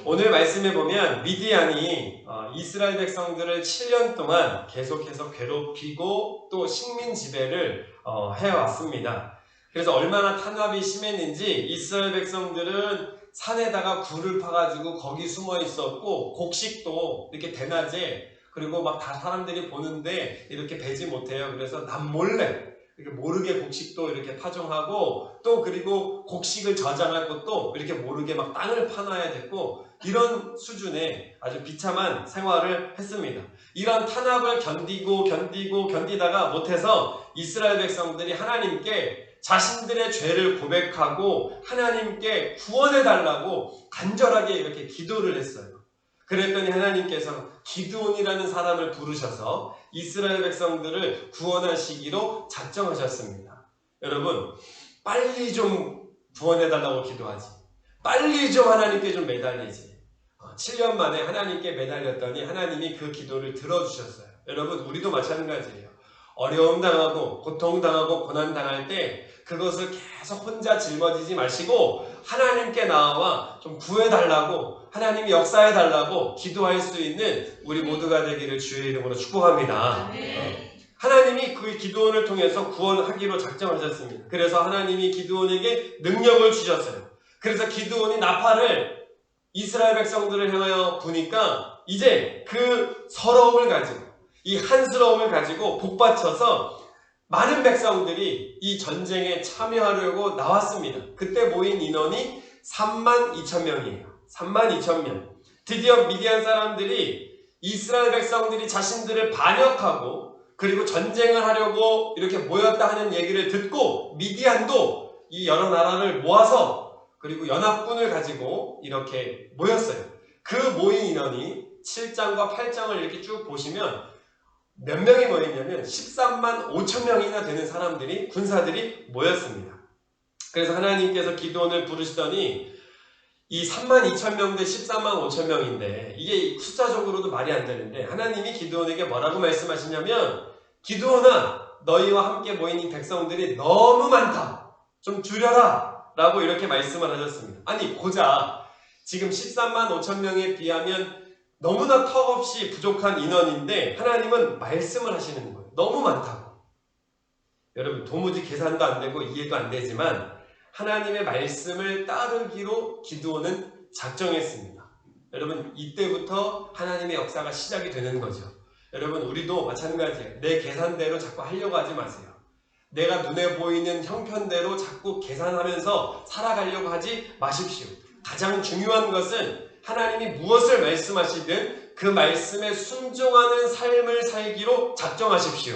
오늘 말씀에 보면 미디안이 이스라엘 백성들을 7년 동안 계속해서 괴롭히고 또 식민 지배를 해왔습니다. 그래서 얼마나 탄압이 심했는지 이스라엘 백성들은 산에다가 굴을 파가지고 거기 숨어 있었고, 곡식도 이렇게 대낮에, 그리고 막 다 사람들이 보는데 이렇게 베지 못해요. 그래서 남몰래 이렇게 모르게 곡식도 이렇게 파종하고, 또 그리고 곡식을 저장할 것도 이렇게 모르게 막 땅을 파놔야 됐고, 이런 수준의 아주 비참한 생활을 했습니다. 이런 탄압을 견디다가 못해서 이스라엘 백성들이 하나님께 자신들의 죄를 고백하고 하나님께 구원해달라고 간절하게 이렇게 기도를 했어요. 그랬더니 하나님께서 기드온이라는 사람을 부르셔서 이스라엘 백성들을 구원하시기로 작정하셨습니다. 여러분, 빨리 좀 구원해달라고 기도하지, 빨리 좀 하나님께 좀 매달리지. 7년 만에 하나님께 매달렸더니 하나님이 그 기도를 들어주셨어요. 여러분, 우리도 마찬가지예요. 어려움 당하고 고통 당하고 고난 당할 때 그것을 계속 혼자 짊어지지 마시고 하나님께 나와 좀 구해달라고, 하나님이 역사해달라고 기도할 수 있는 우리 모두가 되기를 주의 이름으로 축복합니다. 하나님이 그 기드온을 통해서 구원하기로 작정하셨습니다. 그래서 하나님이 기드온에게 능력을 주셨어요. 그래서 기드온이 나팔을 이스라엘 백성들을 향하여 부니까 이제 그 서러움을 가지고, 이 한스러움을 가지고 복받쳐서 많은 백성들이 이 전쟁에 참여하려고 나왔습니다. 그때 모인 인원이 32,000명이에요. 32,000명. 드디어 미디안 사람들이 이스라엘 백성들이 자신들을 반역하고 그리고 전쟁을 하려고 이렇게 모였다 하는 얘기를 듣고, 미디안도 이 여러 나라를 모아서 그리고 연합군을 가지고 이렇게 모였어요. 그 모인 인원이 7장과 8장을 이렇게 쭉 보시면 몇 명이 모였냐면 13만 5천 명이나 되는 사람들이, 군사들이 모였습니다. 그래서 하나님께서 기드온을 부르시더니 이 32,000명 대 13만 5천 명인데 이게 숫자적으로도 말이 안 되는데, 하나님이 기드온에게 뭐라고 말씀하시냐면, 기드온아, 너희와 함께 모인 이 백성들이 너무 많다, 좀 줄여라 라고 이렇게 말씀을 하셨습니다. 아니, 고작 지금 13만 5천 명에 비하면 너무나 턱없이 부족한 인원인데 하나님은 말씀을 하시는 거예요. 너무 많다고. 여러분, 도무지 계산도 안 되고 이해도 안 되지만 하나님의 말씀을 따르기로 기드온은 작정했습니다. 여러분, 이때부터 하나님의 역사가 시작이 되는 거죠. 여러분, 우리도 마찬가지예요. 내 계산대로 자꾸 하려고 하지 마세요. 내가 눈에 보이는 형편대로 자꾸 계산하면서 살아가려고 하지 마십시오. 가장 중요한 것은 하나님이 무엇을 말씀하시든 그 말씀에 순종하는 삶을 살기로 작정하십시오.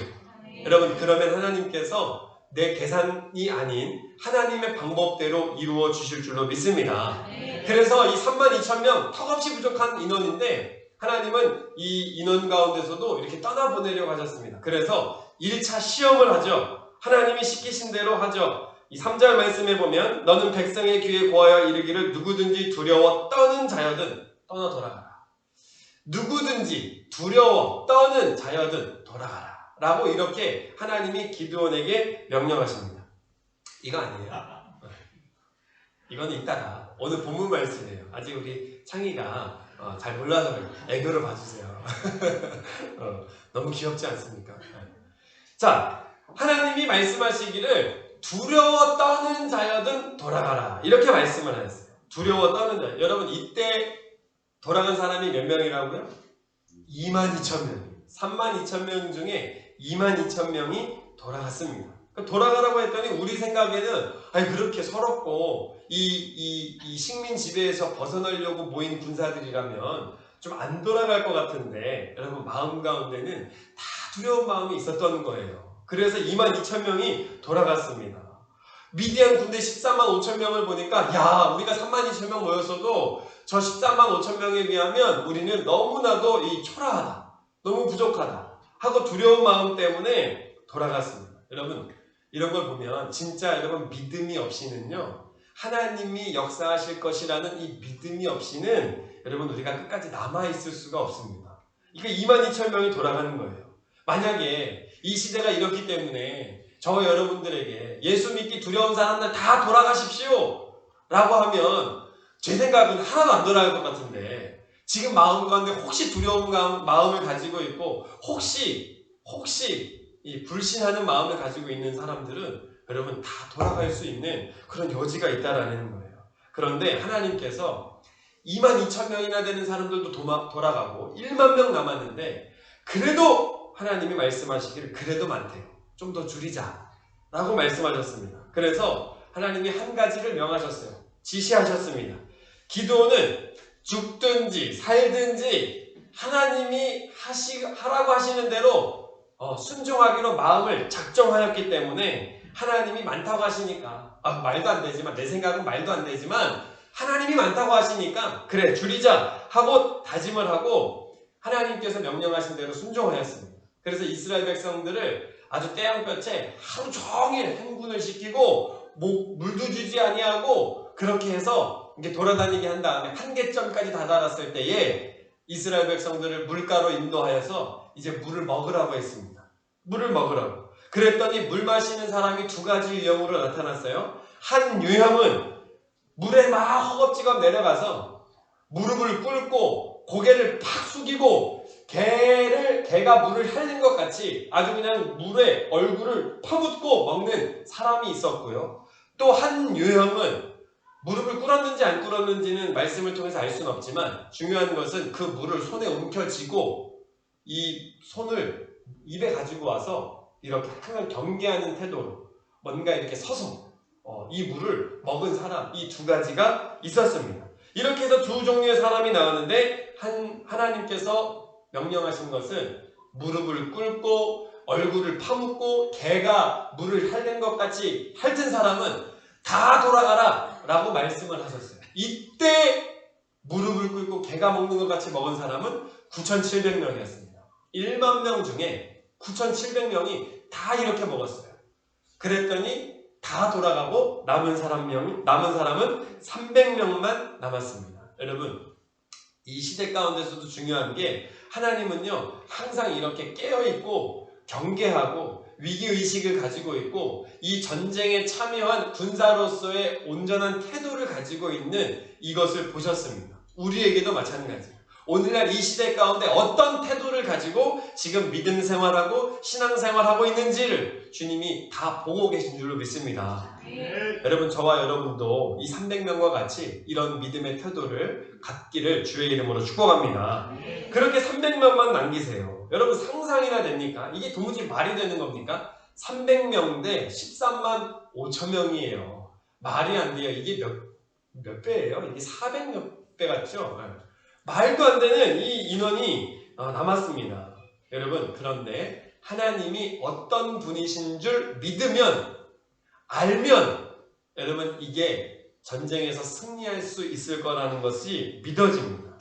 여러분, 그러면 하나님께서 내 계산이 아닌 하나님의 방법대로 이루어 주실 줄로 믿습니다. 그래서 이 32,000명 턱없이 부족한 인원인데 하나님은 이 인원 가운데서도 이렇게 떠나보내려고 하셨습니다. 그래서 1차 시험을 하죠. 하나님이 시키신 대로 하죠. 이 3절 말씀에 보면, 너는 백성의 귀에 고하여 이르기를 누구든지 두려워 떠는 자여든 떠나 돌아가라. 누구든지 두려워 떠는 자여든 돌아가라 라고 이렇게 하나님이 기드온에게 명령하십니다. 이거 아니에요. 이거는 이따가 오늘 본문 말씀이에요. 아직 우리 창희가 잘 몰라서 애교를 봐주세요. 너무 귀엽지 않습니까? 자, 하나님이 말씀하시기를 두려워 떠는 자여든 돌아가라, 이렇게 말씀을 하셨어요. 두려워 떠는 자. 여러분, 이때 돌아간 사람이 몇 명이라고요? 22,000명. 32,000명 중에 22,000명이 돌아갔습니다. 돌아가라고 했더니 우리 생각에는 그렇게 서럽고 이 식민 지배에서 벗어나려고 모인 군사들이라면 좀 안 돌아갈 것 같은데, 여러분, 마음 가운데는 다 두려운 마음이 있었던 거예요. 그래서 22,000명이 돌아갔습니다. 미디안 군대 13만 5천 명을 보니까, 야, 우리가 32,000명 모였어도 저 13만 5천 명에 비하면 우리는 너무나도 초라하다, 너무 부족하다 하고 두려운 마음 때문에 돌아갔습니다. 여러분, 이런 걸 보면 진짜 여러분, 믿음이 없이는요, 하나님이 역사하실 것이라는 이 믿음이 없이는 여러분, 우리가 끝까지 남아있을 수가 없습니다. 이게 22,000명이 돌아가는 거예요. 만약에 이 시대가 이렇기 때문에 저 여러분들에게 예수 믿기 두려운 사람들 다 돌아가십시오 라고 하면 제 생각은 하나도 안 돌아갈 것 같은데 지금 마음 가운데 혹시 두려운 마음을 가지고 있고 혹시 이 불신하는 마음을 가지고 있는 사람들은 여러분 다 돌아갈 수 있는 그런 여지가 있다라는 거예요. 그런데 하나님께서 22,000명이나 되는 사람들도 돌아가고 1만 명 남았는데 그래도 하나님이 말씀하시기를 그래도 많대요. 좀 더 줄이자 라고 말씀하셨습니다. 그래서 하나님이 한 가지를 명하셨어요. 지시하셨습니다. 기드온은 죽든지 살든지 하나님이 하라고 하시는 대로 순종하기로 마음을 작정하였기 때문에 하나님이 많다고 하시니까 말도 안 되지만 내 생각은 말도 안 되지만 하나님이 많다고 하시니까 그래 줄이자 하고 다짐을 하고 하나님께서 명령하신 대로 순종하였습니다. 그래서 이스라엘 백성들을 아주 떼양볕에 하루 종일 행군을 시키고 물도 주지 아니하고 그렇게 해서 이렇게 돌아다니게 한 다음에 한계점까지 다다랐을 때에 이스라엘 백성들을 물가로 인도하여서 이제 물을 먹으라고 했습니다. 물을 먹으라고. 그랬더니 물 마시는 사람이 두 가지 유형으로 나타났어요. 한 유형은 물에 막 허겁지겁 내려가서 무릎을 꿇고 고개를 팍 숙이고 개가 물을 핥는 것 같이 아주 그냥 물에 얼굴을 파묻고 먹는 사람이 있었고요. 또 한 유형은 무릎을 꿇었는지 안 꿇었는지는 말씀을 통해서 알 수는 없지만 중요한 것은 그 물을 손에 움켜쥐고 이 손을 입에 가지고 와서 이렇게 항상 경계하는 태도로 뭔가 이렇게 서서 이 물을 먹은 사람, 이 두 가지가 있었습니다. 이렇게 해서 두 종류의 사람이 나왔는데 하나님께서 명령하신 것은 무릎을 꿇고 얼굴을 파묻고 개가 물을 핥는 것 같이 핥은 사람은 다 돌아가라 라고 말씀을 하셨어요. 이때 무릎을 꿇고 개가 먹는 것 같이 먹은 사람은 9,700명이었습니다. 1만 명 중에 9,700명이 다 이렇게 먹었어요. 그랬더니 다 돌아가고 남은 사람은 300명만 남았습니다. 여러분 이 시대 가운데서도 중요한 게 하나님은요 항상 이렇게 깨어있고 경계하고 위기의식을 가지고 있고 이 전쟁에 참여한 군사로서의 온전한 태도를 가지고 있는 이것을 보셨습니다. 우리에게도 마찬가지예요. 오늘날 이 시대 가운데 어떤 태도를 가지고 지금 믿음 생활하고 신앙 생활하고 있는지를 주님이 다 보고 계신 줄로 믿습니다. 여러분 저와 여러분도 이 300명과 같이 이런 믿음의 태도를 갖기를 주의 이름으로 축복합니다. 그렇게 300명만 남기세요. 여러분 상상이나 됩니까? 이게 도무지 말이 되는 겁니까? 300명 대 13만 5천 명이에요. 말이 안 돼요. 이게 몇 배예요? 이게 400몇 배 같죠? 말도 안 되는 이 인원이 남았습니다. 여러분 그런데 하나님이 어떤 분이신 줄 믿으면 알면 여러분 이게 전쟁에서 승리할 수 있을 거라는 것이 믿어집니다.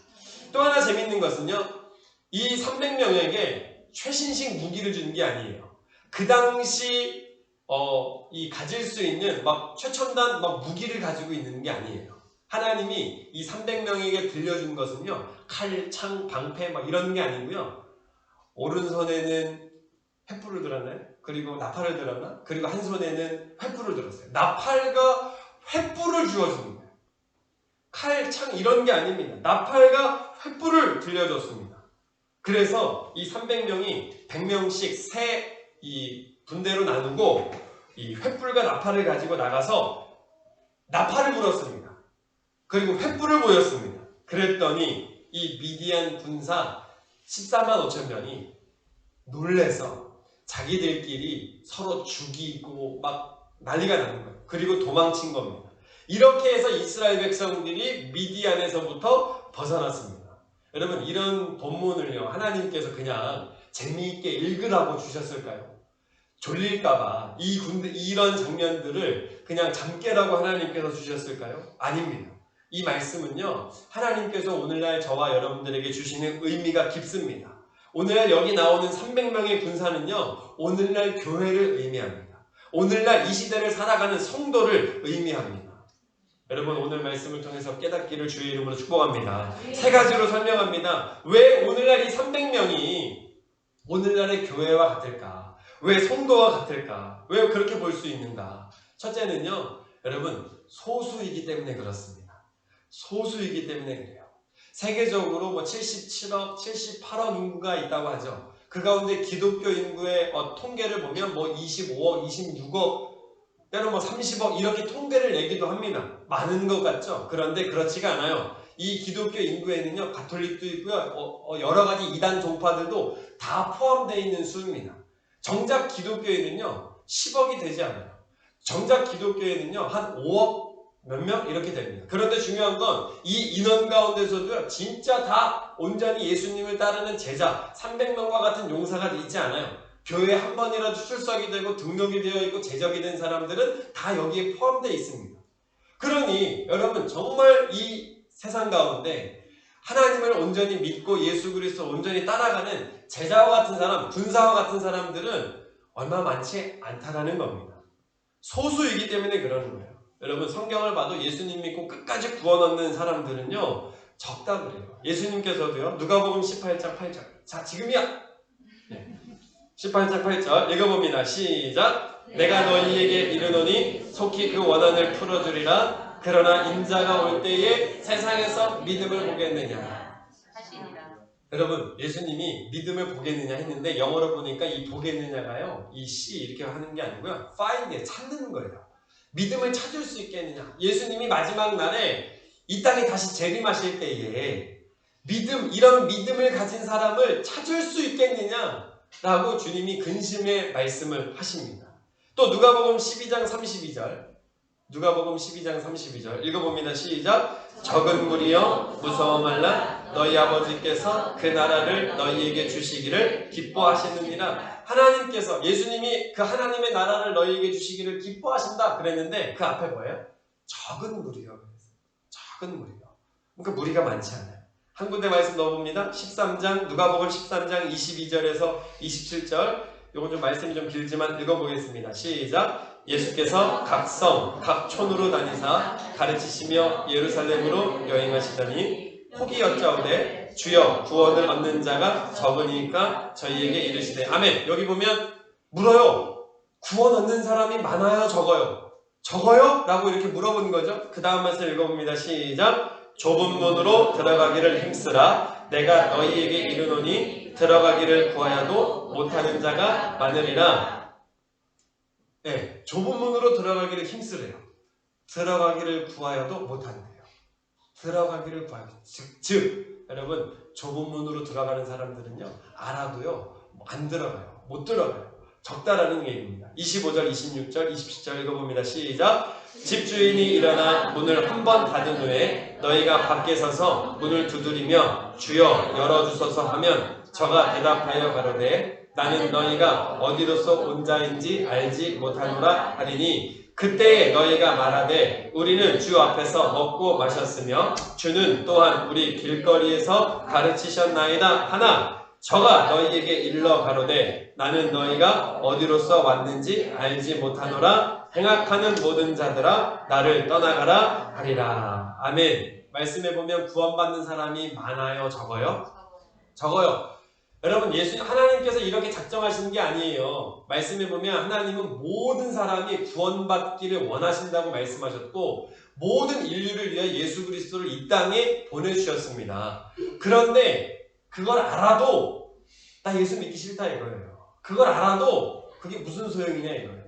또 하나 재밌는 것은요. 이 300명에게 최신식 무기를 주는 게 아니에요. 그 당시 이 가질 수 있는 막 최첨단 무기를 가지고 있는 게 아니에요. 하나님이 이 300명에게 들려준 것은요. 칼, 창, 방패 이런 게 아니고요. 오른손에는 횃불을 들었나요? 그리고 나팔을 들었나? 그리고 한 손에는 횃불을 들었어요. 나팔과 횃불을 주어주는 거예요. 칼, 창 이런 게 아닙니다. 나팔과 횃불을 들려줬습니다. 그래서 이 300명이 100명씩 세 이 분대로 나누고 이 횃불과 나팔을 가지고 나가서 나팔을 불었습니다. 그리고 횃불을 보였습니다. 그랬더니 이 미디안 군사 14만 5천 명이 놀래서 자기들끼리 서로 죽이고 난리가 나는 거예요. 그리고 도망친 겁니다. 이렇게 해서 이스라엘 백성들이 미디안에서부터 벗어났습니다. 여러분 이런 본문을요 하나님께서 그냥 재미있게 읽으라고 주셨을까요? 졸릴까봐 이런 장면들을 그냥 잠깨라고 하나님께서 주셨을까요? 아닙니다. 이 말씀은요 하나님께서 오늘날 저와 여러분들에게 주시는 의미가 깊습니다. 오늘날 여기 나오는 300명의 군사는요 오늘날 교회를 의미합니다. 오늘날 이 시대를 살아가는 성도를 의미합니다. 여러분 오늘 말씀을 통해서 깨닫기를 주의 이름으로 축복합니다. 세 가지로 설명합니다. 왜 오늘날 이 300명이 오늘날의 교회와 같을까? 왜 성도와 같을까? 왜 그렇게 볼 수 있는가? 첫째는요 여러분 소수이기 때문에 그렇습니다. 소수이기 때문에 그래요. 세계적으로 뭐 77억, 78억 인구가 있다고 하죠. 그 가운데 기독교 인구의 통계를 보면 뭐 25억, 26억, 때로 뭐 30억 이렇게 통계를 내기도 합니다. 많은 것 같죠? 그런데 그렇지가 않아요. 이 기독교 인구에는요, 가톨릭도 있고요, 여러 가지 이단 종파들도 다 포함되어 있는 수입니다. 정작 기독교에는요, 10억이 되지 않아요. 정작 기독교에는요, 한 5억 몇 명? 이렇게 됩니다. 그런데 중요한 건 이 인원 가운데서도요, 진짜 다 온전히 예수님을 따르는 제자, 300명과 같은 용사가 있지 않아요. 교회에 한 번이라도 출석이 되고 등록이 되어 있고 제적이 된 사람들은 다 여기에 포함되어 있습니다. 그러니 여러분 정말 이 세상 가운데 하나님을 온전히 믿고 예수 그리스도 온전히 따라가는 제자와 같은 사람, 군사와 같은 사람들은 얼마 많지 않다라는 겁니다. 소수이기 때문에 그러는 거예요. 여러분 성경을 봐도 예수님 믿고 끝까지 구원 얻는 사람들은요 적다 그래요. 예수님께서도요 누가복음 18장 8절 자 지금이야 18장 8절 읽어봅니다. 시작. 내가 너희에게 이르노니 속히 그 원한을 풀어주리라. 그러나 인자가 올 때에 세상에서 믿음을 보겠느냐. 여러분 예수님이 믿음을 보겠느냐 했는데 영어로 보니까 이 보겠느냐가요 이 시 이렇게 하는 게 아니고요 find 찾는 거예요. 믿음을 찾을 수 있겠느냐. 예수님이 마지막 날에 이 땅에 다시 재림하실 때에 이런 믿음을 가진 사람을 찾을 수 있겠느냐 라고 주님이 근심의 말씀을 하십니다. 또 누가복음 12장 32절 누가복음 12장 32절 읽어봅니다. 시작. 적은 무리여 무서워 말라. 너희 아버지께서 그 나라를 너희에게 주시기를 기뻐하시느니라. 하나님께서 예수님이 그 하나님의 나라를 너희에게 주시기를 기뻐하신다 그랬는데 그 앞에 뭐예요? 적은 무리여. 적은 무리여. 그러니까 무리가 많지 않아요. 한 군데 말씀 넣어봅니다. 13장 누가복음 13장 22절에서 27절 요건 좀 말씀이 좀 길지만 읽어보겠습니다. 시작. 예수께서 각 성, 각 촌으로 다니사 가르치시며 예루살렘으로 여행하시더니 혹이 여짜오되 주여 구원을 얻는 자가 적으니까 저희에게 이르시되 아멘. 여기 보면 물어요. 구원 얻는 사람이 많아요 적어요? 적어요? 라고 이렇게 물어본 거죠. 그 다음 말씀 읽어봅니다. 시작. 좁은 문으로 들어가기를 힘쓰라. 내가 너희에게 이르노니 들어가기를 구하여도 못하는 자가 많으리라. 네, 좁은 문으로 들어가기를 힘쓰래요. 들어가기를 구하여도 못한대요. 들어가기를 구하여도 즉 여러분 좁은 문으로 들어가는 사람들은요 알아도요 안 들어가요. 못 들어가요. 적다라는 얘기입니다. 25절, 26절, 27절 읽어봅니다. 시작. 집주인이 일어나 문을 한 번 닫은 후에 너희가 밖에 서서 문을 두드리며 주여 열어주소서 하면 저가 대답하여 가로되 나는 너희가 어디로서 온 자인지 알지 못하노라 하리니 그때에 너희가 말하되 우리는 주 앞에서 먹고 마셨으며 주는 또한 우리 길거리에서 가르치셨나이다 하나 저가 너희에게 일러 가로되 나는 너희가 어디로서 왔는지 알지 못하노라. 행악하는 모든 자들아 나를 떠나가라 하리라. 아멘. 말씀해 보면 구원받는 사람이 많아요 적어요? 적어요. 여러분 하나님께서 이렇게 작정하시는 게 아니에요. 말씀해 보면 하나님은 모든 사람이 구원받기를 원하신다고 말씀하셨고 모든 인류를 위해 예수 그리스도를 이 땅에 보내주셨습니다. 그런데 그걸 알아도 나 예수 믿기 싫다 이거예요. 그걸 알아도 그게 무슨 소용이냐 이거예요.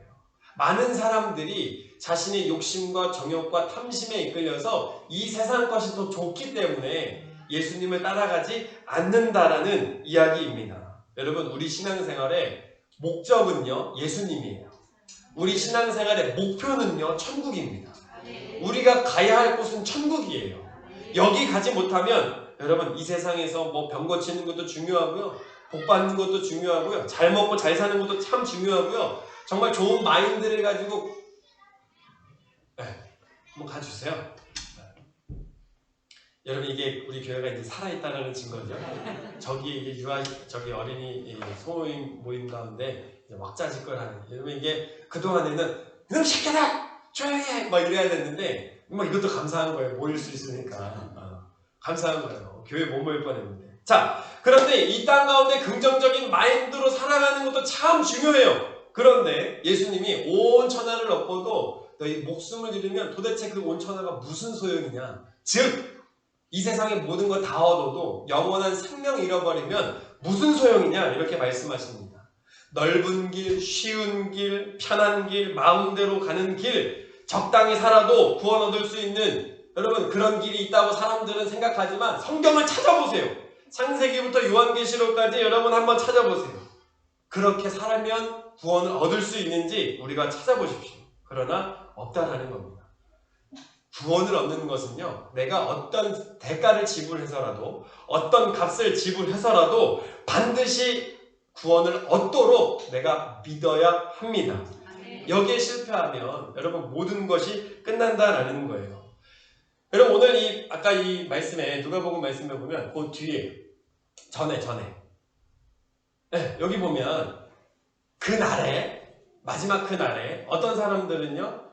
많은 사람들이 자신의 욕심과 정욕과 탐심에 이끌려서 이 세상 것이 더 좋기 때문에 예수님을 따라가지 않는다라는 이야기입니다. 여러분 우리 신앙생활의 목적은요 예수님이에요. 우리 신앙생활의 목표는요 천국입니다. 우리가 가야 할 곳은 천국이에요. 여기 가지 못하면 여러분 이 세상에서 뭐 병 고치는 것도 중요하고요. 복 받는 것도 중요하고요. 잘 먹고 잘 사는 것도 참 중요하고요. 정말 좋은 마인드를 가지고 한번 가주세요. 여러분 이게 우리 교회가 이제 살아있다는 증거죠. 저기 이게 저기 어린이 소모임 모임 가운데 왁자지껄하는 여러분 이게 그동안에는 이놈 새끼들 조용히 해! 막 이래야 됐는데 막 이것도 감사한 거예요. 모일 수 있으니까. 감사한 거예요. 교회 못 모일 뻔했는데. 자, 그런데 이 땅 가운데 긍정적인 마인드로 살아가는 것도 참 중요해요. 그런데 예수님이 온 천하를 엎어도 너희 목숨을 잃으면 도대체 그 온천하가 무슨 소용이냐. 즉 이 세상의 모든 거 다 얻어도 영원한 생명 잃어버리면 무슨 소용이냐 이렇게 말씀하십니다. 넓은 길, 쉬운 길, 편한 길, 마음대로 가는 길, 적당히 살아도 구원 얻을 수 있는 여러분 그런 길이 있다고 사람들은 생각하지만 성경을 찾아보세요. 창세기부터 요한계시록까지 여러분 한번 찾아보세요. 그렇게 살면 구원을 얻을 수 있는지 우리가 찾아보십시오. 그러나 없다라는 겁니다. 구원을 얻는 것은요, 내가 어떤 대가를 지불해서라도 어떤 값을 지불해서라도 반드시 구원을 얻도록 내가 믿어야 합니다. 여기에 실패하면 여러분 모든 것이 끝난다라는 거예요. 여러분 오늘 아까 이 말씀에 누가복음 말씀에 보면 그 뒤에 전에 네, 여기 보면 그날에 마지막 그날에 어떤 사람들은요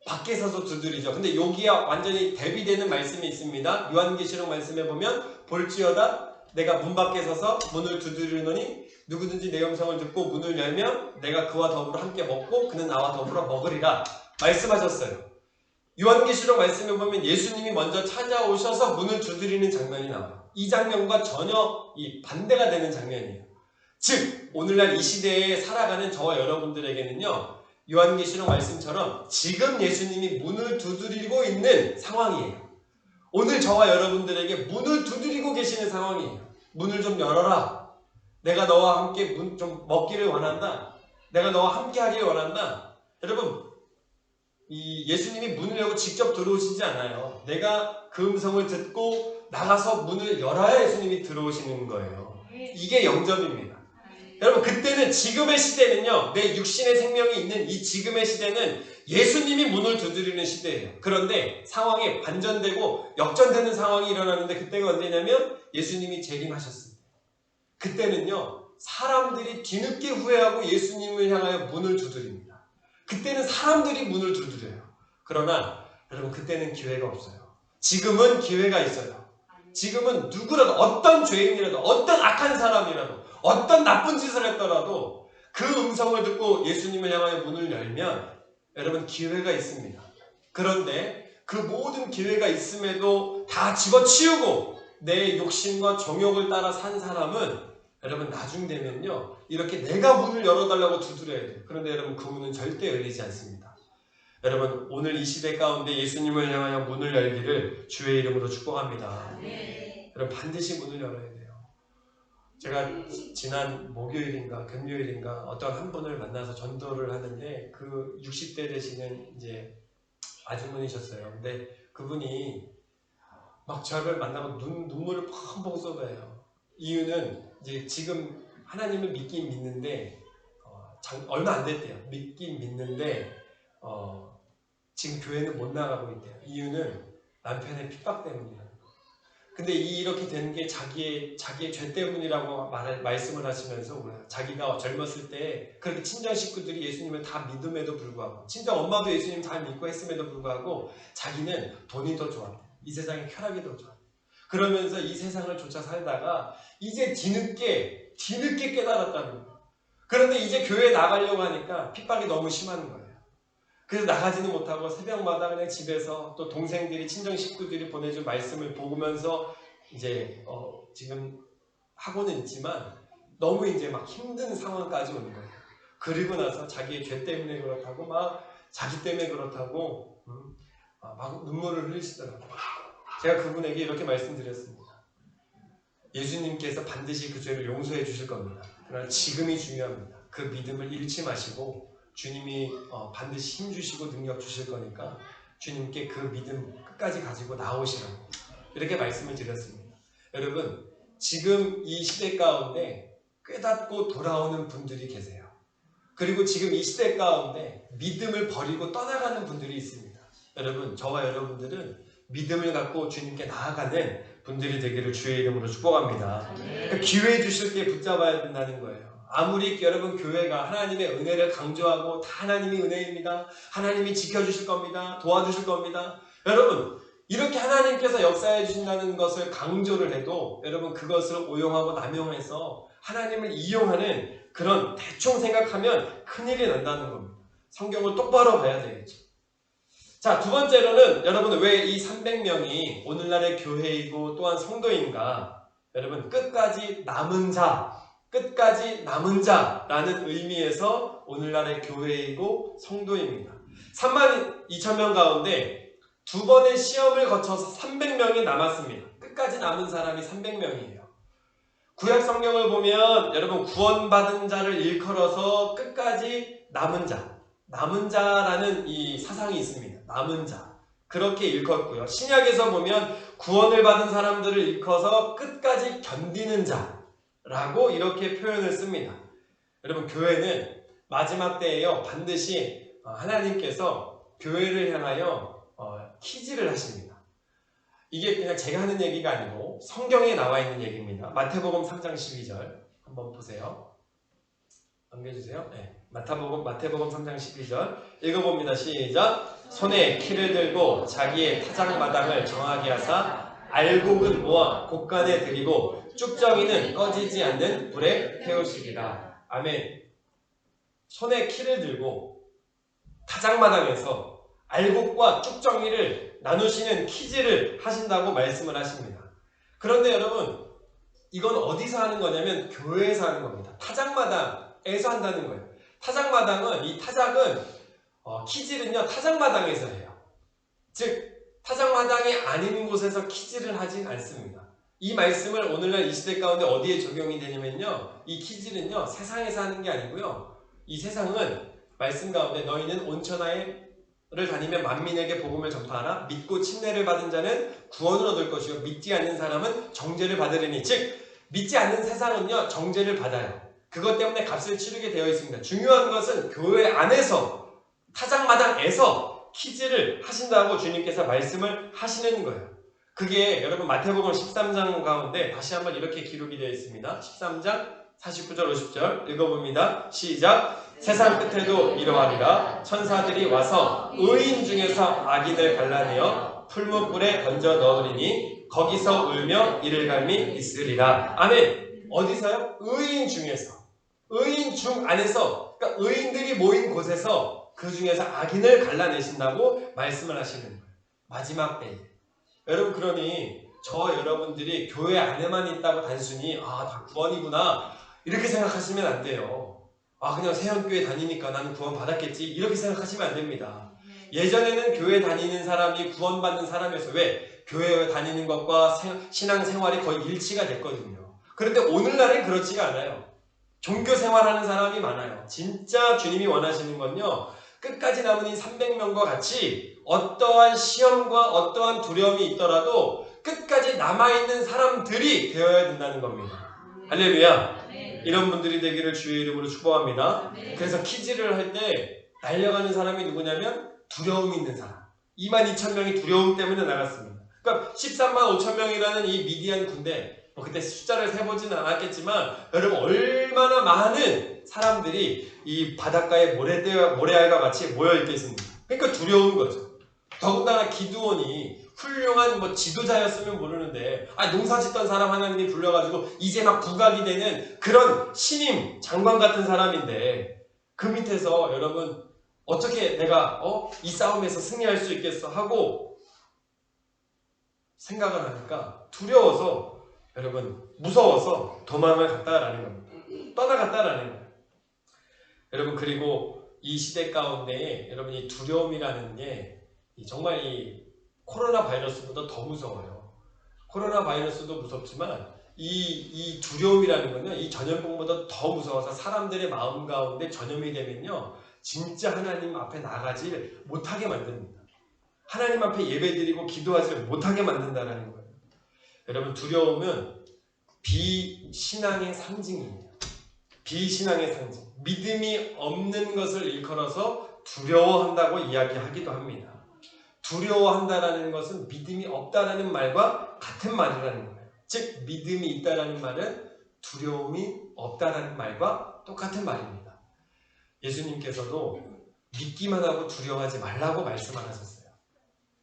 밖에 서서 두드리죠. 근데 여기야 완전히 대비되는 말씀이 있습니다. 요한계시록 말씀에 보면 볼지어다 내가 문 밖에 서서 문을 두드리노니 누구든지 내 음성을 듣고 문을 열면 내가 그와 더불어 함께 먹고 그는 나와 더불어 먹으리라 말씀하셨어요. 요한계시록 말씀에 보면 예수님이 먼저 찾아오셔서 문을 두드리는 장면이 나와요. 이 장면과 전혀 반대가 되는 장면이에요. 즉 오늘날 이 시대에 살아가는 저와 여러분들에게는요 요한계시록 말씀처럼 지금 예수님이 문을 두드리고 있는 상황이에요. 오늘 저와 여러분들에게 문을 두드리고 계시는 상황이에요. 문을 좀 열어라. 내가 너와 함께 문 좀 먹기를 원한다. 내가 너와 함께 하기를 원한다. 여러분 이 예수님이 문을 열고 직접 들어오시지 않아요. 내가 그 음성을 듣고 나가서 문을 열어야 예수님이 들어오시는 거예요. 이게 영접입니다. 여러분 그때는 지금의 시대는요. 내 육신의 생명이 있는 이 지금의 시대는 예수님이 문을 두드리는 시대예요. 그런데 상황이 반전되고 역전되는 상황이 일어나는데 그때가 언제냐면 예수님이 재림하셨습니다. 그때는요. 사람들이 뒤늦게 후회하고 예수님을 향하여 문을 두드립니다. 그때는 사람들이 문을 두드려요. 그러나 여러분 그때는 기회가 없어요. 지금은 기회가 있어요. 지금은 누구라도 어떤 죄인이라도 어떤 악한 사람이라도 어떤 나쁜 짓을 했더라도 그 음성을 듣고 예수님을 향하여 문을 열면 여러분 기회가 있습니다. 그런데 그 모든 기회가 있음에도 다 집어치우고 내 욕심과 정욕을 따라 산 사람은 여러분 나중 되면요 이렇게 내가 문을 열어달라고 두드려야 돼요. 그런데 여러분 그 문은 절대 열리지 않습니다. 여러분 오늘 이 시대 가운데 예수님을 향하여 문을 열기를 주의 이름으로 축복합니다. 여러분 반드시 문을 열어야 돼요. 제가 지난 목요일인가 금요일인가 어떤 한 분을 만나서 전도를 하는데 그 60대 되시는 이제 아주머니셨어요. 근데 그분이 막 저를 만나고 눈물을 펑펑 쏟아요. 이유는 이제 지금 하나님을 믿긴 믿는데 얼마 안 됐대요. 믿긴 믿는데 지금 교회는 못 나가고 있대요. 이유는 남편의 핍박 때문이라는 거예요. 근데 이렇게 되는 게 자기의 죄 때문이라고 말씀을 하시면서 자기가 젊었을 때 그렇게 친정 식구들이 예수님을 다 믿음에도 불구하고 친정 엄마도 예수님 잘 믿고 했음에도 불구하고 자기는 돈이 더 좋았대요. 이 세상의 쾌락이 더 좋았대요. 그러면서 이 세상을 쫓아 살다가 이제 뒤늦게 깨달았다는 거예요. 그런데 이제 교회에 나가려고 하니까 핍박이 너무 심한 거예요. 그래서 나가지는 못하고 새벽마다 그냥 집에서 또 동생들이 친정 식구들이 보내준 말씀을 보면서 이제 지금 하고는 있지만 너무 이제 막 힘든 상황까지 오는 거예요. 그리고 나서 자기의 죄 때문에 그렇다고 막 자기 때문에 그렇다고 막 눈물을 흘리시더라고요. 제가 그분에게 이렇게 말씀드렸습니다. 예수님께서 반드시 그 죄를 용서해 주실 겁니다. 그러나 지금이 중요합니다. 그 믿음을 잃지 마시고 주님이 반드시 힘주시고 능력 주실 거니까 주님께 그 믿음 끝까지 가지고 나오시라고 이렇게 말씀을 드렸습니다. 여러분 지금 이 시대 가운데 깨닫고 돌아오는 분들이 계세요. 그리고 지금 이 시대 가운데 믿음을 버리고 떠나가는 분들이 있습니다. 여러분 저와 여러분들은 믿음을 갖고 주님께 나아가는 분들이 되기를 주의 이름으로 축복합니다. 그러니까 기회 주실 때 붙잡아야 된다는 거예요. 아무리 여러분 교회가 하나님의 은혜를 강조하고 다 하나님이 은혜입니다. 하나님이 지켜주실 겁니다. 도와주실 겁니다. 여러분 이렇게 하나님께서 역사해 주신다는 것을 강조를 해도 여러분 그것을 오용하고 남용해서 하나님을 이용하는 그런 대충 생각하면 큰일이 난다는 겁니다. 성경을 똑바로 봐야 되겠죠. 자, 두 번째로는 여러분 왜 이 300명이 오늘날의 교회이고 또한 성도인가? 여러분 끝까지 남은 자, 끝까지 남은 자라는 의미에서 오늘날의 교회이고 성도입니다. 32,000명 가운데 두 번의 시험을 거쳐서 300명이 남았습니다. 끝까지 남은 사람이 300명이에요. 구약 성경을 보면 여러분 구원받은 자를 일컬어서 끝까지 남은 자, 남은 자라는 이 사상이 있습니다. 남은 자. 그렇게 일컫고요. 신약에서 보면 구원을 받은 사람들을 일컬어서 끝까지 견디는 자라고 이렇게 표현을 씁니다. 여러분 교회는 마지막 때에요. 반드시 하나님께서 교회를 향하여 키즈를 하십니다. 이게 그냥 제가 하는 얘기가 아니고 성경에 나와 있는 얘기입니다. 마태복음 3장 12절 한번 보세요. 넘겨주세요. 네. 마태복음 3장 12절 읽어봅니다. 시작. 손에 키를 들고 자기의 타작마당을 정하게 하사 알곡은 모아 곡간에 들이고 쭉정이는 꺼지지 않는 불에 태우시리라. 아멘. 손에 키를 들고 타작마당에서 알곡과 쭉정이를 나누시는 키즈를 하신다고 말씀을 하십니다. 그런데 여러분 이건 어디서 하는 거냐면 교회에서 하는 겁니다. 타작마당에서 한다는 거예요. 타작마당은 이 타작은 키즈는요 타작마당에서 해요. 즉 타작마당이 아닌 곳에서 키즈를 하진 않습니다. 이 말씀을 오늘날 이 시대 가운데 어디에 적용이 되냐면요 이 키즈는요 세상에서 하는 게 아니고요 이 세상은 말씀 가운데 너희는 온천하에 를 다니며 만민에게 복음을 전파하라. 믿고 침례를 받은 자는 구원을 얻을 것이요 믿지 않는 사람은 정죄를 받으리니. 즉 믿지 않는 세상은요 정죄를 받아요. 그것 때문에 값을 치르게 되어 있습니다. 중요한 것은 교회 안에서 타작마당에서 키즈를 하신다고 주님께서 말씀을 하시는 거예요. 그게 여러분 마태복음 13장 가운데 다시 한번 이렇게 기록이 되어 있습니다. 13장 49절 50절 읽어봅니다. 시작. 세상 끝에도 이러하리라. 천사들이 와서 의인 중에서 악인을 갈라내어 풀무불에 던져 넣으리니 거기서 울며 이를 갈미 있으리라. 아멘. 어디서요? 의인 중에서. 의인 중 안에서, 그러니까 의인들이 모인 곳에서 그 중에서 악인을 갈라내신다고 말씀을 하시는 거예요. 마지막 때에. 여러분 그러니 저 여러분들이 교회 안에만 있다고 단순히 다 구원이구나 이렇게 생각하시면 안 돼요. 그냥 세연교회 다니니까 나는 구원 받았겠지 이렇게 생각하시면 안 됩니다. 예전에는 교회 다니는 사람이 구원받는 사람이어서 왜? 교회 다니는 것과 신앙생활이 거의 일치가 됐거든요. 그런데 오늘날은 그렇지가 않아요. 종교생활하는 사람이 많아요. 진짜 주님이 원하시는 건요 끝까지 남은 이 300명과 같이 어떠한 시험과 어떠한 두려움이 있더라도 끝까지 남아있는 사람들이 되어야 된다는 겁니다. 할렐루야. 이런 분들이 되기를 주의 이름으로 축복합니다. 그래서 키즈를 할 때 날려가는 사람이 누구냐면 두려움 있는 사람. 22,000명이 두려움 때문에 나갔습니다. 그러니까 13만 5천 명이라는 이 미디안 군대 그때 숫자를 세보지는 않았겠지만 여러분 얼마나 많은 사람들이 이 바닷가에 모래알과 같이 모여있겠습니까? 그러니까 두려운 거죠. 더군다나 기드온이 훌륭한 지도자였으면 모르는데 농사 짓던 사람 하나님이 불러가지고 이제 막 부각이 되는 그런 신임 장관 같은 사람인데 그 밑에서 여러분 어떻게 내가 이 싸움에서 승리할 수 있겠어 하고 생각을 하니까 두려워서 여러분 무서워서 도망을 갔다라는 겁니다. 떠나갔다라는 거예요. 여러분 그리고 이 시대 가운데 여러분 이 두려움이라는 게 정말 이 코로나 바이러스보다 더 무서워요. 코로나 바이러스도 무섭지만 이 두려움이라는 건요 이 전염병보다 더 무서워서 사람들의 마음 가운데 전염이 되면요 진짜 하나님 앞에 나가지 못하게 만듭니다. 하나님 앞에 예배드리고 기도하지 못하게 만든다는 거예요. 여러분 두려움은 비신앙의 상징입니다. 비신앙의 상징. 믿음이 없는 것을 일컬어서 두려워한다고 이야기하기도 합니다. 두려워한다라는 것은 믿음이 없다라는 말과 같은 말이라는 거예요. 즉 믿음이 있다라는 말은 두려움이 없다라는 말과 똑같은 말입니다. 예수님께서도 믿기만 하고 두려워하지 말라고 말씀하셨어요.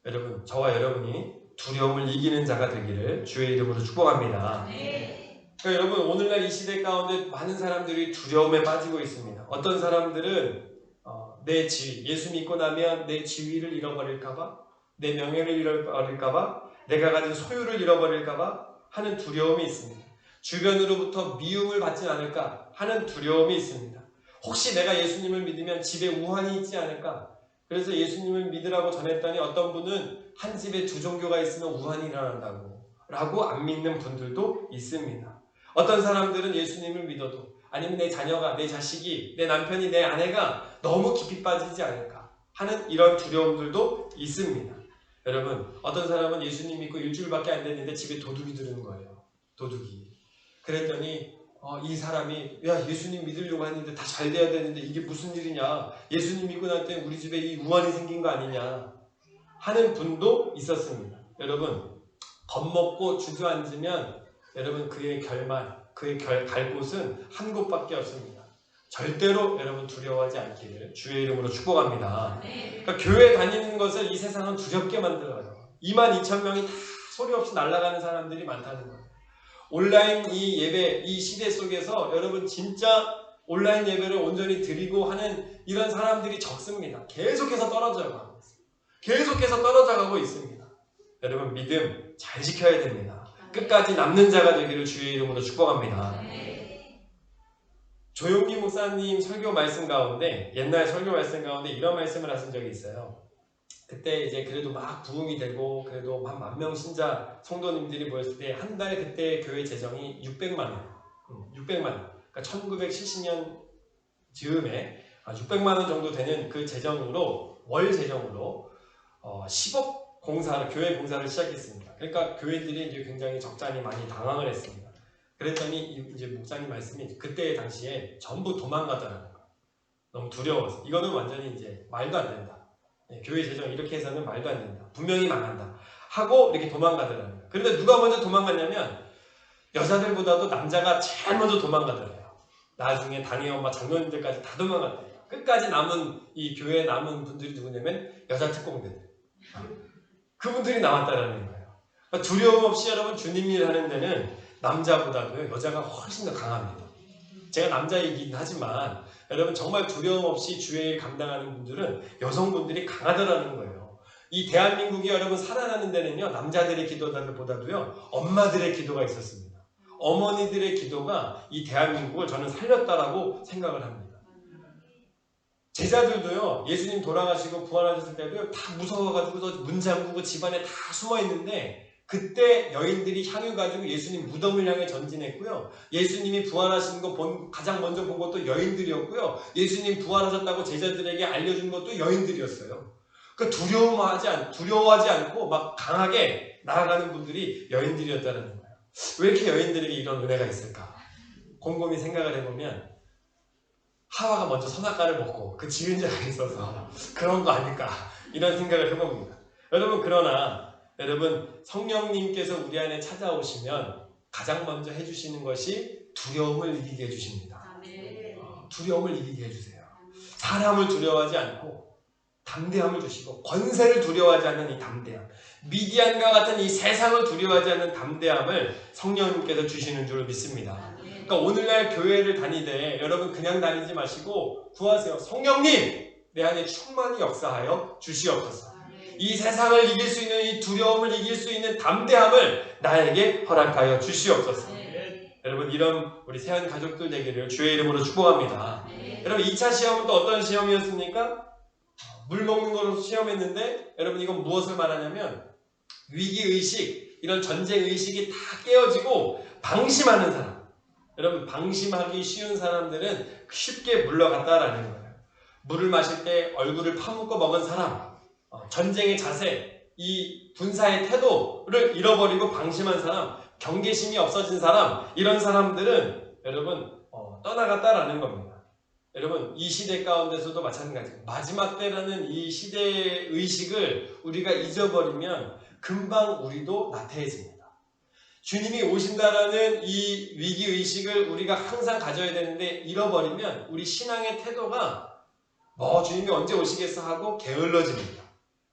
여러분 저와 여러분이 두려움을 이기는 자가 되기를 주의 이름으로 축복합니다. 그러니까 여러분 오늘날 이 시대 가운데 많은 사람들이 두려움에 빠지고 있습니다. 어떤 사람들은 내 지위, 예수 믿고 나면 내 지위를 잃어버릴까봐, 내 명예를 잃어버릴까봐, 내가 가진 소유를 잃어버릴까봐 하는 두려움이 있습니다. 주변으로부터 미움을 받지 않을까 하는 두려움이 있습니다. 혹시 내가 예수님을 믿으면 집에 우환이 있지 않을까? 그래서 예수님을 믿으라고 전했더니 어떤 분은 한 집에 두 종교가 있으면 우환이 일어난다고 라고 안 믿는 분들도 있습니다. 어떤 사람들은 예수님을 믿어도 아니면 내 자녀가, 내 자식이, 내 남편이, 내 아내가 너무 깊이 빠지지 않을까 하는 이런 두려움들도 있습니다. 여러분, 어떤 사람은 예수님 믿고 일주일밖에 안 됐는데 집에 도둑이 들은 거예요. 도둑이. 그랬더니 이 사람이 야 예수님 믿으려고 했는데 다 잘 돼야 되는데 이게 무슨 일이냐, 예수님 믿고 날 때 우리 집에 이 우환이 생긴 거 아니냐 하는 분도 있었습니다. 여러분, 겁먹고 주저앉으면 여러분 그의 결말, 그의 갈 곳은 한 곳밖에 없습니다. 절대로 여러분 두려워하지 않기를 주의 이름으로 축복합니다. 그러니까 교회 다니는 것을 이 세상은 두렵게 만들어요. 22,000명이 다 소리 없이 날아가는 사람들이 많다는 거예요. 온라인 이 예배, 이 시대 속에서 여러분 진짜 온라인 예배를 온전히 드리고 하는 이런 사람들이 적습니다. 계속해서 떨어져 가고 있습니다. 계속해서 떨어져 가고 있습니다. 여러분 믿음 잘 지켜야 됩니다. 끝까지 남는 자가 되기를 주의 이름으로 축복합니다. 조용기 목사님 설교 말씀 가운데, 옛날 설교 말씀 가운데 이런 말씀을 하신 적이 있어요. 그때 이제 그래도 막 부흥이 되고 그래도 한 10,000명 신자 성도님들이 모였을 때 한 달 그때 교회 재정이 600만 원. 600만 원. 그러니까 1970년 즈음에 600만 원 정도 되는 그 재정으로, 월 재정으로 10억 공사를, 교회 공사를 시작했습니다. 그러니까 교회들이 이제 굉장히 적잖이 많이 당황을 했습니다. 그랬더니 이제 목사님 말씀이 그때 당시에 전부 도망가더라는 거예요. 너무 두려워서. 이거는 완전히 이제 말도 안 된다. 교회 재정 이렇게 해서는 말도 안 된다. 분명히 망한다. 하고 이렇게 도망가더라는 거예요. 그런데 누가 먼저 도망갔냐면 여자들보다도 남자가 제일 먼저 도망가더래요. 나중에 단위 엄마 장로님들까지 다 도망갔대요. 끝까지 남은 이 교회에 남은 분들이 누구냐면 여자 특공들. 그분들이 남았다라는 거예요. 그러니까 두려움 없이 여러분 주님 일 하는 데는 남자보다도요 여자가 훨씬 더 강합니다. 제가 남자이긴 하지만 여러분 정말 두려움 없이 주의 일 감당하는 분들은 여성분들이 강하더라는 거예요. 이 대한민국이 여러분 살아나는 데는요 남자들의 기도보다도요 엄마들의 기도가 있었습니다. 어머니들의 기도가 이 대한민국을 저는 살렸다라고 생각을 합니다. 제자들도요 예수님 돌아가시고 부활하셨을 때도요 다 무서워가지고 문 잠그고 집안에 다 숨어있는데 그때 여인들이 향유 가지고 예수님 무덤을 향해 전진했고요. 예수님이 부활하시는 거 가장 먼저 본 것도 여인들이었고요. 예수님 부활하셨다고 제자들에게 알려준 것도 여인들이었어요. 그러니까 두려워하지 않고 막 강하게 나아가는 분들이 여인들이었다는 거예요. 왜 이렇게 여인들에게 이런 은혜가 있을까? 곰곰이 생각을 해보면 하와가 먼저 선악과를 먹고 그 지은 자가 있어서 그런 거 아닐까 이런 생각을 해봅니다. 여러분 그러나 여러분 성령님께서 우리 안에 찾아오시면 가장 먼저 해주시는 것이 두려움을 이기게 해주십니다. 두려움을 이기게 해주세요. 사람을 두려워하지 않고 담대함을 주시고 권세를 두려워하지 않는 이 담대함, 미디안과 같은 이 세상을 두려워하지 않는 담대함을 성령님께서 주시는 줄 믿습니다. 그러니까 오늘날 교회를 다니되 여러분 그냥 다니지 마시고 구하세요. 성령님 내 안에 충만히 역사하여 주시옵소서. 이 세상을 이길 수 있는 이 두려움을 이길 수 있는 담대함을 나에게 허락하여 주시옵소서. 여러분 이런 우리 세안 가족들 되기를 주의 이름으로 축복합니다. 여러분 2차 시험은 또 어떤 시험이었습니까? 물 먹는 걸로 시험했는데 여러분 이건 무엇을 말하냐면 위기의식, 이런 전쟁의식이 다 깨어지고 방심하는 사람. 여러분 방심하기 쉬운 사람들은 쉽게 물러갔다라는 거예요. 물을 마실 때 얼굴을 파묻고 먹은 사람, 전쟁의 자세, 이 군사의 태도를 잃어버리고 방심한 사람, 경계심이 없어진 사람, 이런 사람들은 여러분 떠나갔다라는 겁니다. 여러분 이 시대 가운데서도 마찬가지예요. 마지막 때라는 이 시대의 의식을 우리가 잊어버리면 금방 우리도 나태해집니다. 주님이 오신다라는 이 위기의식을 우리가 항상 가져야 되는데 잃어버리면 우리 신앙의 태도가 주님이 언제 오시겠어 하고 게을러집니다.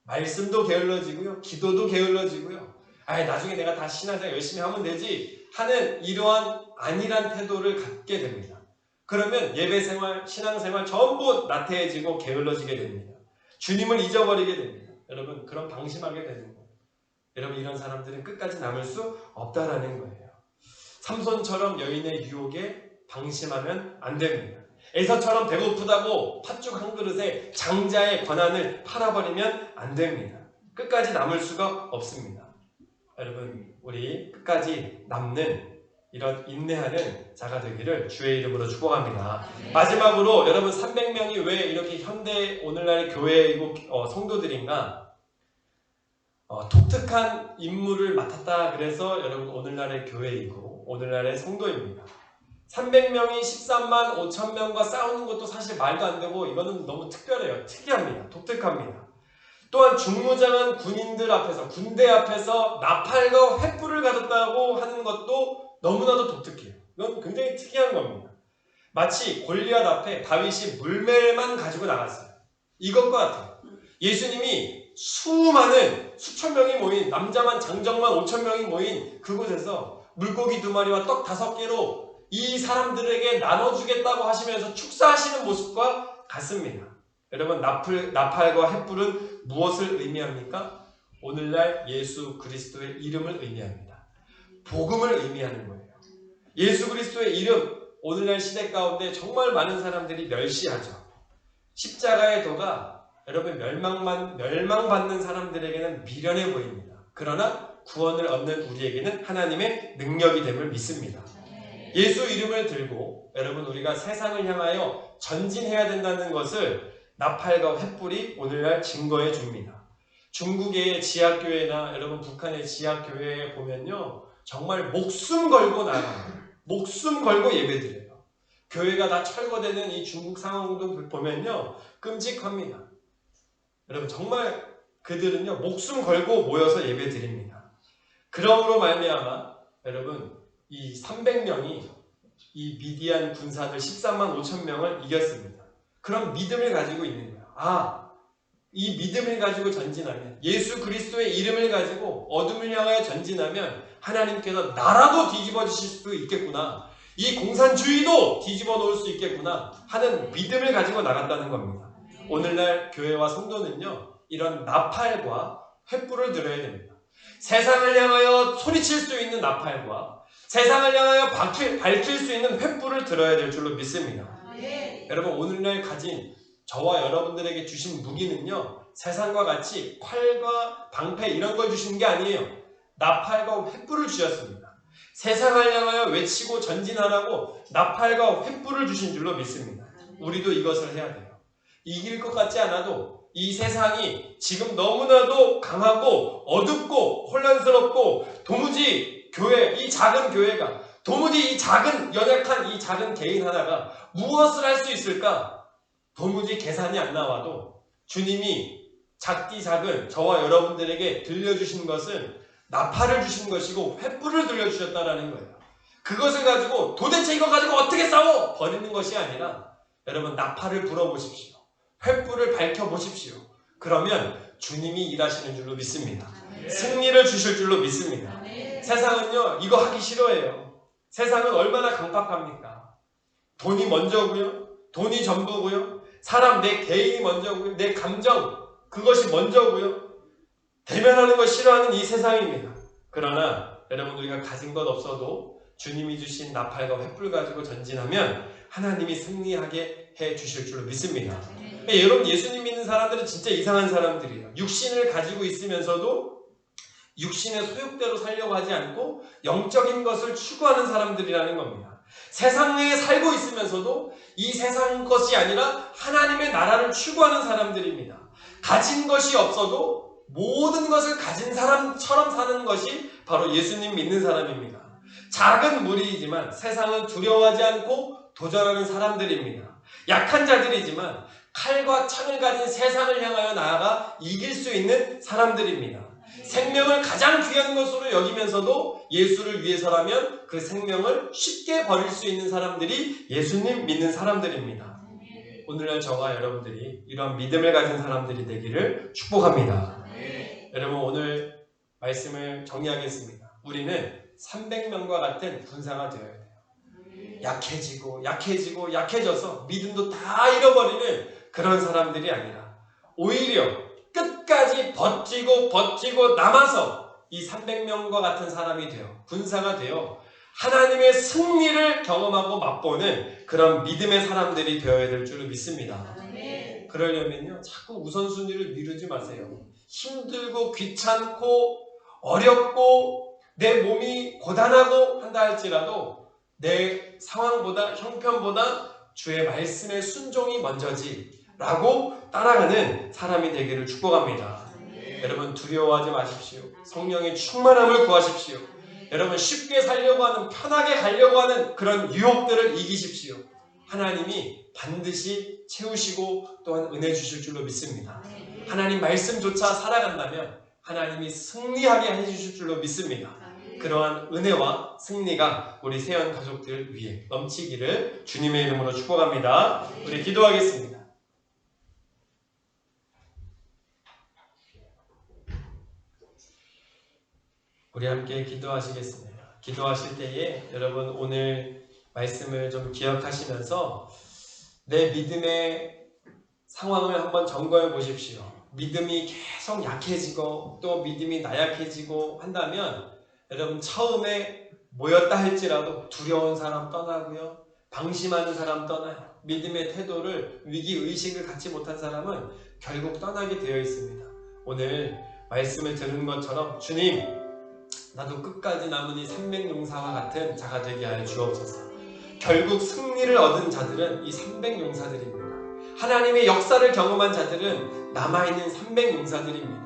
말씀도 게을러지고요. 기도도 게을러지고요. 나중에 내가 다시 신앙생활 열심히 하면 되지 하는 이러한 안일한 태도를 갖게 됩니다. 그러면 예배생활, 신앙생활 전부 나태해지고 게을러지게 됩니다. 주님을 잊어버리게 됩니다. 여러분, 그런 방심하게 되는 거예요. 여러분, 이런 사람들은 끝까지 남을 수 없다라는 거예요. 삼손처럼 여인의 유혹에 방심하면 안 됩니다. 에서처럼 배고프다고 팥죽 한 그릇에 장자의 권한을 팔아버리면 안 됩니다. 끝까지 남을 수가 없습니다. 여러분, 우리 끝까지 남는 이런 인내하는 자가 되기를 주의 이름으로 축복합니다. 마지막으로 여러분, 300명이 왜 이렇게 현대 오늘날의 교회이고 성도들인가? 독특한 임무를 맡았다 그래서 여러분 오늘날의 교회이고 오늘날의 성도입니다. 300명이 13만 5천 명과 싸우는 것도 사실 말도 안 되고 이거는 너무 특별해요. 특이합니다. 독특합니다. 또한 중무장한 군인들 앞에서, 군대 앞에서 나팔과 횃불을 가졌다고 하는 것도 너무나도 독특해요. 이건 굉장히 특이한 겁니다. 마치 골리앗 앞에 다윗이 물매만 가지고 나갔어요. 이것과 같아요. 예수님이 수천 명이 모인, 남자만 장정만 5천 명이 모인 그곳에서 물고기 2마리와 떡 5개로 이 사람들에게 나눠주겠다고 하시면서 축사하시는 모습과 같습니다. 여러분, 나팔과 횃불은 무엇을 의미합니까? 오늘날 예수 그리스도의 이름을 의미합니다. 복음을 의미하는 거예요. 예수 그리스도의 이름, 오늘날 시대 가운데 정말 많은 사람들이 멸시하죠. 십자가의 도가 여러분 멸망받는 사람들에게는 미련해 보입니다. 그러나 구원을 얻는 우리에게는 하나님의 능력이 됨을 믿습니다. 예수 이름을 들고 여러분 우리가 세상을 향하여 전진해야 된다는 것을 나팔과 횃불이 오늘날 증거해 줍니다. 중국의 지하교회나 여러분 북한의 지하교회에 보면요, 정말 목숨 걸고 나가요. 목숨 걸고 예배드려요. 교회가 다 철거되는 이 중국 상황도 보면요, 끔찍합니다. 여러분, 정말 그들은요 목숨 걸고 모여서 예배드립니다. 그러므로 말미암아 여러분, 이 300명이 이 미디안 군사들 13만 5천 명을 이겼습니다. 그런 믿음을 가지고 있는 거예요. 이 믿음을 가지고 전진하면, 예수 그리스도의 이름을 가지고 어둠을 향하여 전진하면 하나님께서 나라도 뒤집어 주실 수도 있겠구나, 이 공산주의도 뒤집어 놓을 수 있겠구나 하는 믿음을 가지고 나간다는 겁니다. 오늘날 교회와 성도는요, 이런 나팔과 횃불을 들어야 됩니다. 세상을 향하여 소리칠 수 있는 나팔과 세상을 향하여 밝힐 수 있는 횃불을 들어야 될 줄로 믿습니다. 여러분, 오늘날 가진 저와 여러분들에게 주신 무기는요, 세상과 같이 활과 방패 이런 걸 주신 게 아니에요. 나팔과 횃불을 주셨습니다. 세상을 향하여 외치고 전진하라고 나팔과 횃불을 주신 줄로 믿습니다. 우리도 이것을 해야 돼요. 이길 것 같지 않아도 이 세상이 지금 너무나도 강하고 어둡고 혼란스럽고 도무지 이 작은 교회가, 도무지 이 작은 연약한 이 작은 개인 하나가 무엇을 할 수 있을까? 도무지 계산이 안 나와도 주님이 작디 작은 저와 여러분들에게 들려주신 것은 나팔을 주신 것이고 횃불을 들려주셨다라는 거예요. 그것을 가지고 도대체 이거 가지고 어떻게 싸워? 버리는 것이 아니라 여러분, 나팔을 불어보십시오. 횃불을 밝혀보십시오. 그러면 주님이 일하시는 줄로 믿습니다. 승리를 주실 줄로 믿습니다. 세상은요, 이거 하기 싫어해요. 세상은 얼마나 강팍합니까? 돈이 먼저고요, 돈이 전부고요, 사람 내 개인이 먼저고요, 내 감정 그것이 먼저고요, 대면하는 걸 싫어하는 이 세상입니다. 그러나 여러분, 우리가 가진 것 없어도 주님이 주신 나팔과 횃불 가지고 전진하면 하나님이 승리하게 해주실 줄로 믿습니다. 여러분, 예수님 믿는 사람들은 진짜 이상한 사람들이에요. 육신을 가지고 있으면서도 육신의 소욕대로 살려고 하지 않고 영적인 것을 추구하는 사람들이라는 겁니다. 세상에 살고 있으면서도 이 세상 것이 아니라 하나님의 나라를 추구하는 사람들입니다. 가진 것이 없어도 모든 것을 가진 사람처럼 사는 것이 바로 예수님 믿는 사람입니다. 작은 무리이지만 세상은 두려워하지 않고 도전하는 사람들입니다. 약한 자들이지만 칼과 창을 가진 세상을 향하여 나아가 이길 수 있는 사람들입니다. 생명을 가장 귀한 것으로 여기면서도 예수를 위해서라면 그 생명을 쉽게 버릴 수 있는 사람들이 예수님 믿는 사람들입니다. 오늘날 저와 여러분들이 이런 믿음을 가진 사람들이 되기를 축복합니다. 여러분, 오늘 말씀을 정리하겠습니다. 우리는 300명과 같은 군사가 되어야 돼요. 약해져서 믿음도 다 잃어버리는 그런 사람들이 아니라 오히려 끝까지 버티고 남아서 이 300명과 같은 사람이 되어 군사가 되어 하나님의 승리를 경험하고 맛보는 그런 믿음의 사람들이 되어야 될 줄을 믿습니다. 그러려면요, 자꾸 우선순위를 미루지 마세요. 힘들고 귀찮고 어렵고 내 몸이 고단하고 한다 할지라도 내 상황보다 형편보다 주의 말씀의 순종이 먼저지 라고 따라가는 사람이 되기를 축복합니다. 여러분 두려워하지 마십시오. 성령의 충만함을 구하십시오. 여러분 쉽게 살려고 하는, 편하게 가려고 하는 그런 유혹들을 이기십시오. 하나님이 반드시 채우시고 또한 은혜 주실 줄로 믿습니다. 하나님 말씀조차 살아간다면 하나님이 승리하게 해주실 줄로 믿습니다. 그러한 은혜와 승리가 우리 세연 가족들 위해 넘치기를 주님의 이름으로 축복합니다. 우리 기도하겠습니다. 우리 함께 기도하시겠습니다. 기도하실 때에 여러분 오늘 말씀을 좀 기억하시면서 내 믿음의 상황을 한번 점검해 보십시오. 믿음이 계속 약해지고 또 믿음이 나약해지고 한다면 여러분 처음에 모였다 할지라도 두려운 사람 떠나고요. 방심하는 사람 떠나요. 믿음의 태도를, 위기의식을 갖지 못한 사람은 결국 떠나게 되어 있습니다. 오늘 말씀을 들은 것처럼 주님, 나도 끝까지 남은 이 300용사와 같은 자가 되게 하여 주옵소서. 결국 승리를 얻은 자들은 이 300용사들입니다. 하나님의 역사를 경험한 자들은 남아있는 300용사들입니다.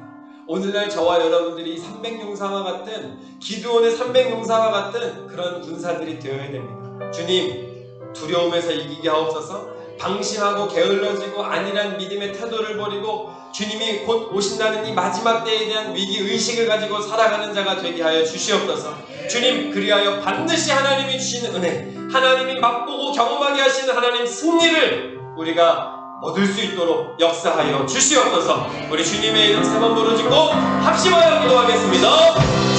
오늘날 저와 여러분들이 300용사와 같은, 기드온의 300용사와 같은 그런 군사들이 되어야 됩니다. 주님, 두려움에서 이기게 하옵소서. 방심하고 게을러지고 안일한 믿음의 태도를 버리고 주님이 곧 오신다는 이 마지막 때에 대한 위기의식을 가지고 살아가는 자가 되게 하여 주시옵소서. 주님, 그리하여 반드시 하나님이 주시는 은혜, 하나님이 맛보고 경험하게 하시는 하나님 승리를 우리가 얻을 수 있도록 역사하여 주시옵소서. 우리 주님의 이름 세 번 부르짖고 합심하여 기도하겠습니다.